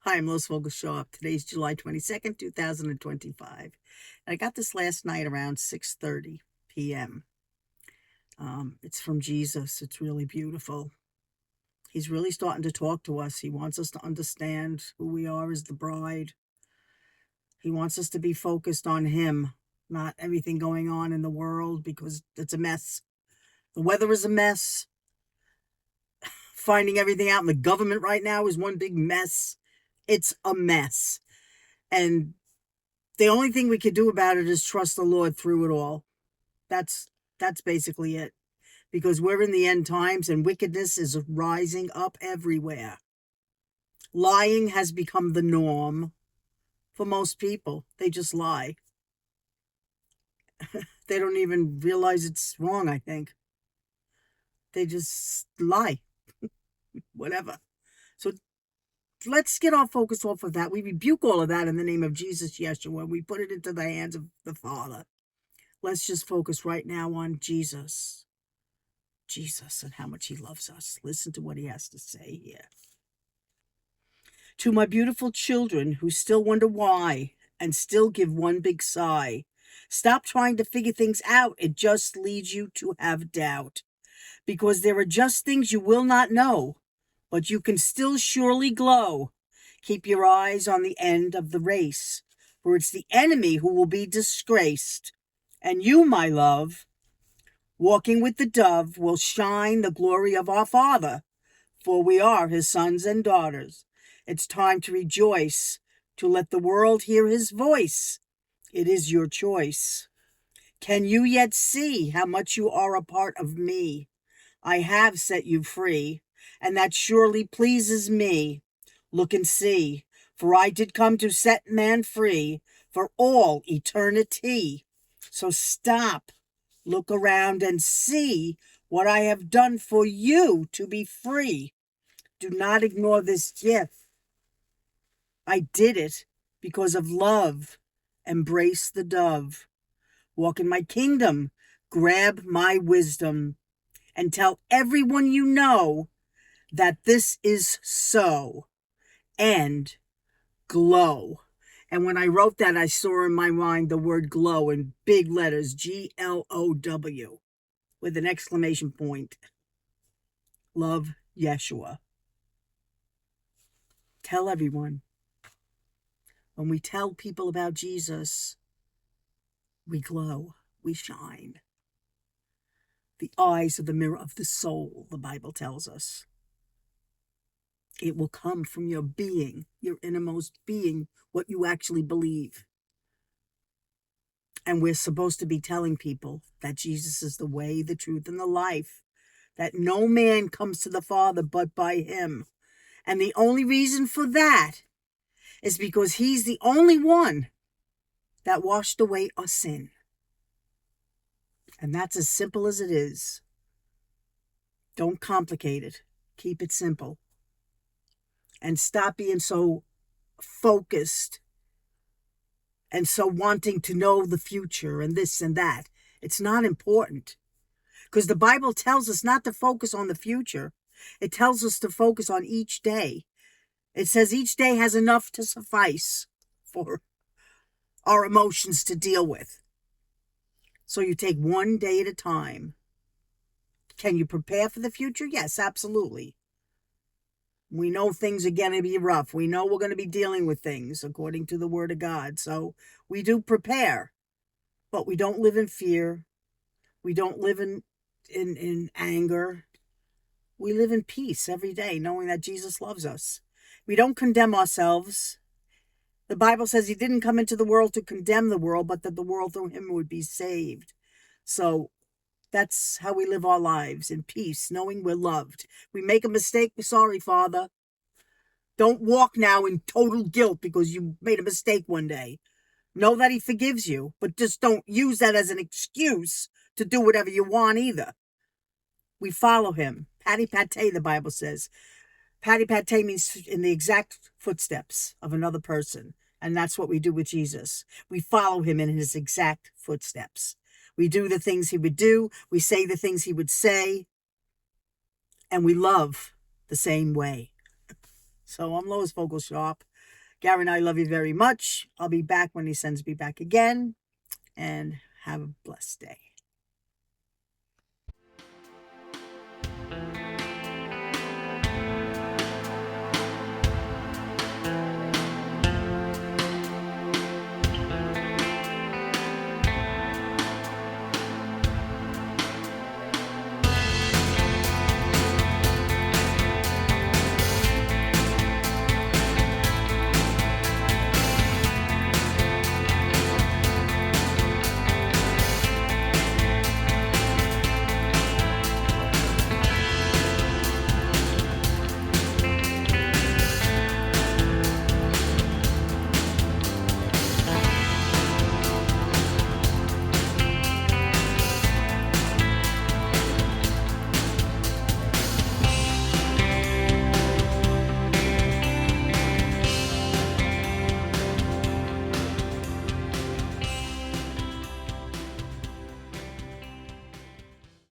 Hi, I'm Lois Vogel-Sharp. Today's July 22nd, 2025. And I got this last night around 6:30 p.m. It's from Jesus. It's really beautiful. He's really starting to talk to us. He wants us to understand who we are as the bride. He wants us to be focused on him, not everything going on in the world, because it's a mess. The weather is a mess. Finding everything out in the government right now is one big mess. It's a mess. And the only thing we could do about it is trust the Lord through it all. That's basically it. Because we're in the end times and wickedness is rising up everywhere. Lying has become the norm for most people. They just lie. They don't even realize it's wrong, I think. They just lie. Whatever. So let's get our focus off of that. We rebuke all of that in the name of Jesus, Yeshua. We put it into the hands of the Father. Let's just focus right now on Jesus. Jesus and how much he loves us. Listen to what he has to say here. To my beautiful children who still wonder why and still give one big sigh, stop trying to figure things out. It just leads you to have doubt. Because there are just things you will not know, but you can still surely glow. Keep your eyes on the end of the race, for it's the enemy who will be disgraced. And you, my love, walking with the dove, will shine the glory of our Father, for we are his sons and daughters. It's time to rejoice, to let the world hear his voice. It is your choice. Can you yet see how much you are a part of me? I have set you free, and that surely pleases me. Look and see, for I did come to set man free for all eternity. So stop, look around and see what I have done for you to be free. Do not ignore this gift. I did it because of love. Embrace the dove. Walk in my kingdom. Grab my wisdom. And tell everyone you know that this is so. And glow. And when I wrote that, I saw in my mind the word glow in big letters, Glow, with an exclamation point. Love Yeshua. Tell everyone. When we tell people about Jesus, we glow, we shine. The eyes of the mirror of the soul, the Bible tells us. It will come from your being, your innermost being, what you actually believe. And we're supposed to be telling people that Jesus is the way, the truth, and the life, that no man comes to the Father but by him. And the only reason for that is because he's the only one that washed away our sin. And that's as simple as it is. Don't complicate it. Keep it simple. And stop being so focused and so wanting to know the future and this and that. It's not important. Because the Bible tells us not to focus on the future. It tells us to focus on each day. It says each day has enough to suffice for our emotions to deal with. So you take one day at a time. Can you prepare for the future? Yes, absolutely. We know things are going to be rough. We know we're going to be dealing with things according to the Word of God. So we do prepare. But we don't live in fear. We don't live in anger. We live in peace every day, knowing that Jesus loves us. We don't condemn ourselves. The Bible says he didn't come into the world to condemn the world, but that the world through him would be saved. So that's how we live our lives, in peace, knowing we're loved. We make a mistake, we're sorry, Father. Don't walk now in total guilt because you made a mistake one day. Know that he forgives you, but just don't use that as an excuse to do whatever you want either. We follow him. Patty pate, the Bible says. Patty pate means in the exact footsteps of another person. And that's what we do with Jesus. We follow him in his exact footsteps. We do the things he would do. We say the things he would say. And we love the same way. So I'm Lois Vogel-Sharp. Gary and I love you very much. I'll be back when he sends me back again. And have a blessed day.